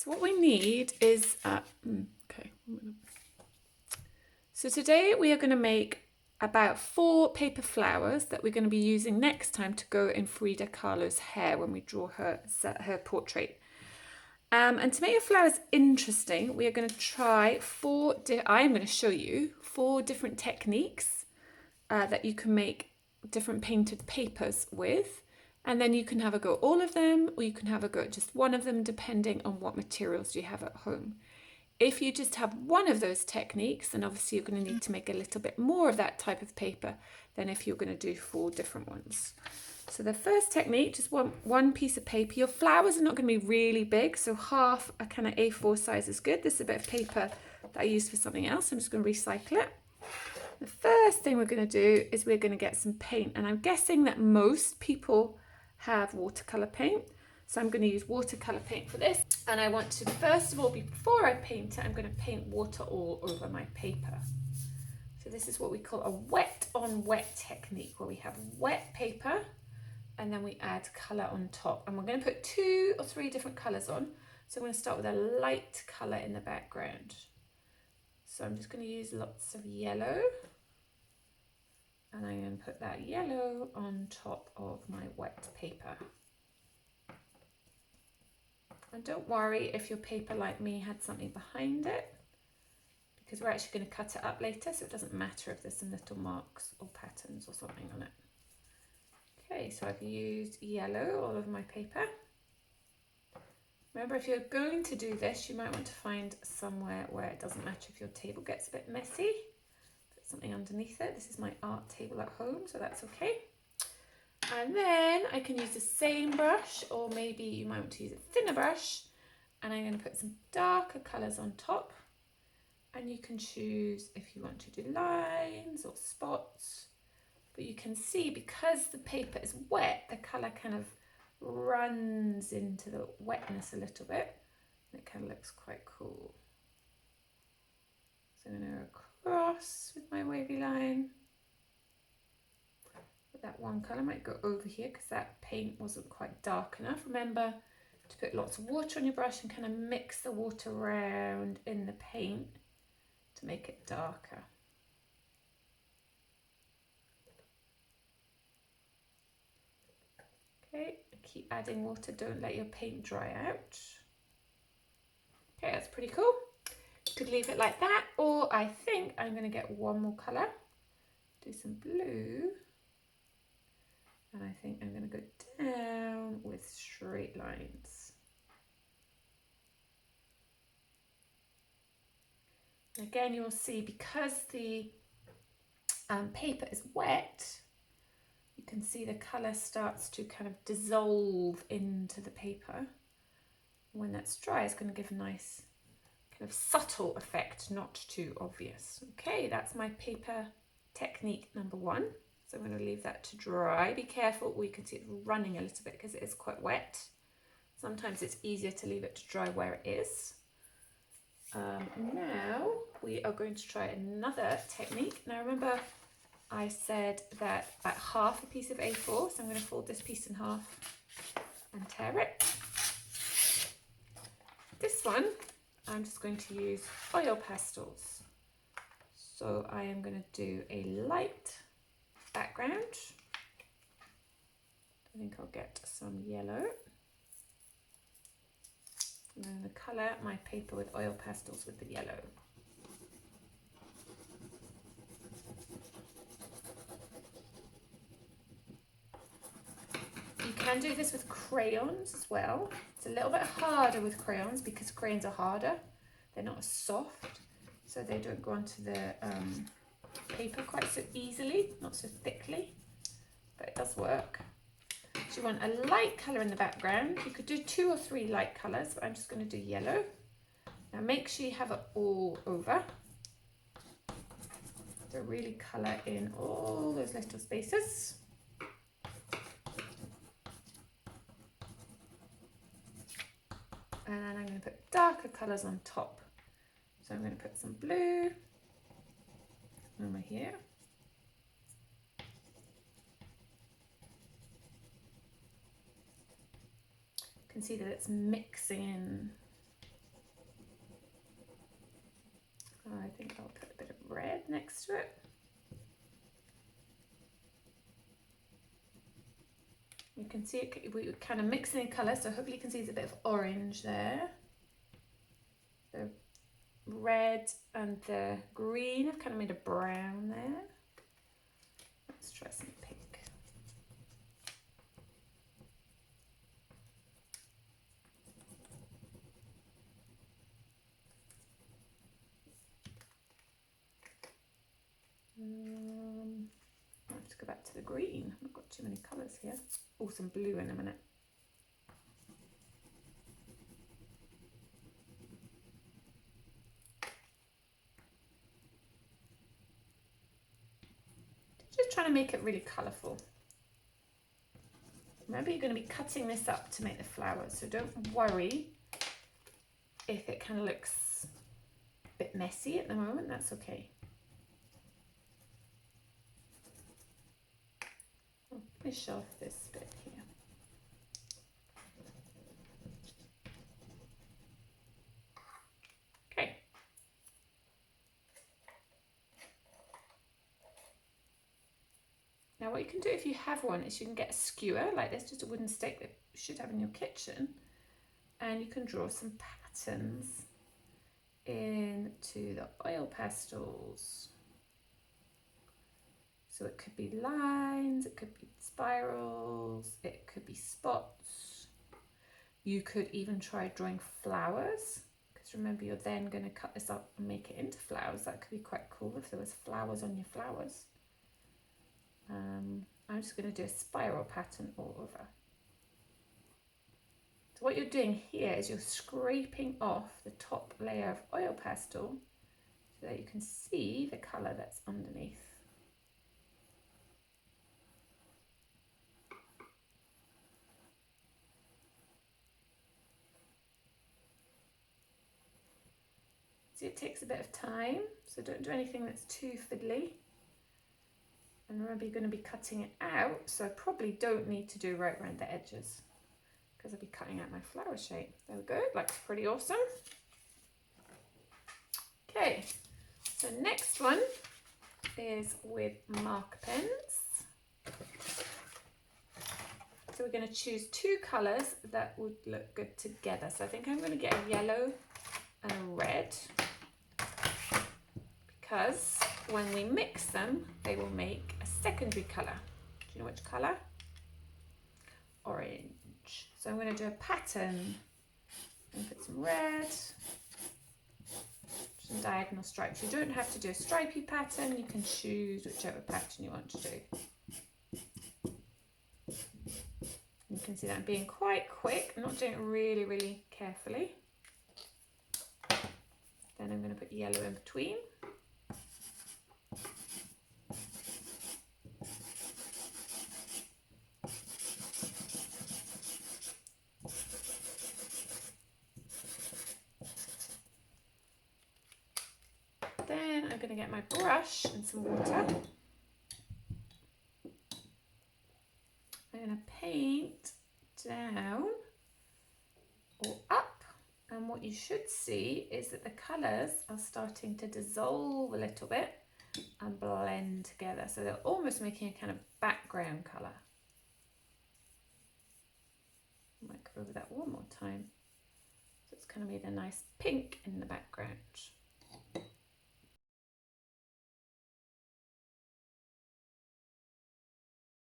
So what we need is, okay. So today we are going to make about 4 paper flowers that we're going to be using next time to go in Frida Kahlo's hair when we draw her portrait. And to make the flowers interesting, we are going to try I am going to show you 4 different techniques that you can make different painted papers with. And then you can have a go at all of them, or you can have a go at just one of them, depending on what materials you have at home. If you just have one of those techniques, then obviously you're going to need to make a little bit more of that type of paper than if you're going to do 4 different ones. So the first technique, just one piece of paper. Your flowers are not going to be really big, so half a kind of A4 size is good. This is a bit of paper that I used for something else. I'm just going to recycle it. The first thing we're going to do is we're going to get some paint, and I'm guessing that most people have watercolor paint. So I'm going to use watercolor paint for this, and I want to, first of all, before I paint it, I'm going to paint water all over my paper. So this is what we call a wet on wet technique, where we have wet paper and then we add color on top, and we're going to put 2 or 3 different colors on. So I'm going to start with a light color in the background. So I'm just going to use lots of yellow, and I'm going to put that yellow on top of my wet paper. And don't worry if your paper, like me, had something behind it, because we're actually going to cut it up later, so it doesn't matter if there's some little marks or patterns or something on it. Okay, so I've used yellow all over my paper. Remember, if you're going to do this, you might want to find somewhere where it doesn't matter if your table gets a bit messy. Put something underneath it. This is my art table at home, so that's okay. And then I can use the same brush, or maybe you might want to use a thinner brush, and I'm going to put some darker colours on top. And you can choose if you want to do lines or spots, but you can see, because the paper is wet, the colour kind of runs into the wetness a little bit, and it kind of looks quite cool. So I'm going to go across with my wavy line. But that one colour might go over here because that paint wasn't quite dark enough. Remember to put lots of water on your brush and kind of mix the water around in the paint to make it darker. Okay, keep adding water, don't let your paint dry out. Okay, that's pretty cool. You could leave it like that, or I think I'm going to get one more colour, do some blue, and I think I'm going to go down with straight lines. Again, you'll see, because the paper is wet, you can see the colour starts to kind of dissolve into the paper. When that's dry, it's going to give a nice kind of subtle effect, not too obvious. Okay, that's my paper technique number 1. So I'm going to leave that to dry. Be careful, we can see it's running a little bit because it is quite wet. Sometimes it's easier to leave it to dry where it is. Now we are going to try another technique. Now remember, I said that about half a piece of A4, so I'm going to fold this piece in half and tear it. This one, I'm just going to use oil pastels. So I am going to do a light background. I think I'll get some yellow. And I'm going to colour my paper with oil pastels with the yellow. You can do this with crayons as well. It's a little bit harder with crayons because crayons are harder. They're not as soft, so they don't go onto the paper quite so easily, not so thickly, but it does work. So you want a light colour in the background. You could do 2 or 3 light colours, but I'm just going to do yellow. Now make sure you have it all over. So really colour in all those little spaces. And then I'm going to put darker colours on top. So I'm going to put some blue over here. You can see that it's mixing in red next to it. You can see it, we're kind of mixing the colour, so hopefully you can see there's a bit of orange there. The red and the green have kind of made a brown there. Let's try some pink. I have to go back to the green. I've got too many colours here. Oh, some blue in a minute. Just trying to make it really colourful. Remember, you're going to be cutting this up to make the flowers, so don't worry if it kind of looks a bit messy at the moment, that's okay. I'll finish off this bit here. Okay. Now what you can do if you have one is you can get a skewer like this, just a wooden stick that you should have in your kitchen, and you can draw some patterns into the oil pastels. So it could be lines, it could be spirals, it could be spots. You could even try drawing flowers, because remember you're then going to cut this up and make it into flowers. That could be quite cool if there was flowers on your flowers. I'm just going to do a spiral pattern all over. So what you're doing here is you're scraping off the top layer of oil pastel so that you can see the colour that's underneath. See, it takes a bit of time, so don't do anything that's too fiddly. And remember, you're going to be cutting it out, so I probably don't need to do right around the edges because I'll be cutting out my flower shape. There we go, looks pretty awesome. Okay, so next one is with marker pens. So we're going to choose two colours that would look good together. So I think I'm going to get a yellow and a red, because when we mix them, they will make a secondary colour. Do you know which colour? Orange. So I'm going to do a pattern and put some red, some diagonal stripes. You don't have to do a stripy pattern, you can choose whichever pattern you want to do. You can see that I'm being quite quick, I'm not doing it really, really carefully. Then I'm going to put yellow in between. Then I'm going to get my brush and some water. I'm going to paint down or up, and what you should see is that the colours are starting to dissolve a little bit and blend together, so they're almost making a kind of background colour. I might go over that one more time. So it's kind of made a nice pink in the background.